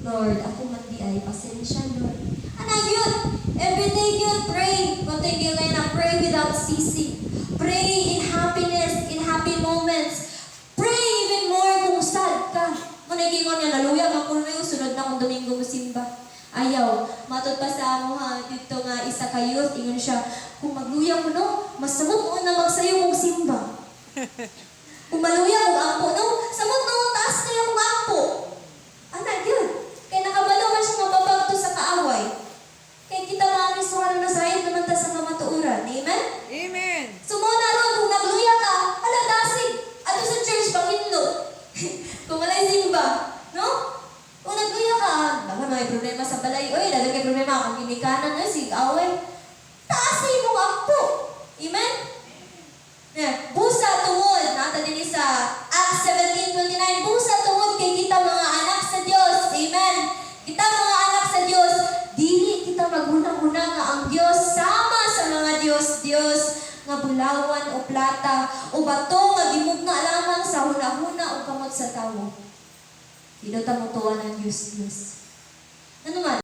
Lord, ako man di ay pasensya, Lord. Ana yun, everyday yun, pray. Continue ngayon na pray without ceasing. Pray in happiness, in happy moments. Pray even more kung sad ka. Manigingon niya, laluya ka kung may sunod na kung Domingo mo simba. Ayaw, matod pa sa amo ha, dito nga isa ka youth, ingon siya, kung magluya mo no, mas samot mo na magsayo mong simba. Kung maluya kung ampo no, samot no, taas kayo kung ampo. Anak yun, kaya nakabalo man siya mababagto sa kaaway. Kaya kita mga Kristohano na sayad naman ta sa kamatuuran. Amen? Amen. Sumuna ron, kung nagluya ka, ala dasig. Ato sa church, panghinlo. Kung walay simba, no? Kung nagluya ka, baka may problema sa balay. Oy, lalo kay problema kung ginikanan na sig away. Taasay mo ampo. Amen? Yeah. Busa tungod. Nata din sa Acts 17:29. Busa tungod kay kita mga anak sa Diyos. Amen? Kita mga anak sa Diyos. Dili kita maghunang-hunang nga ang Diyos sama sa mga Diyos nga bulawan o plata o bato nga gimugna lamang sa huna-huna o kamot sa tawo. Dilo ta mo tuwa ng Diyos. Ano man?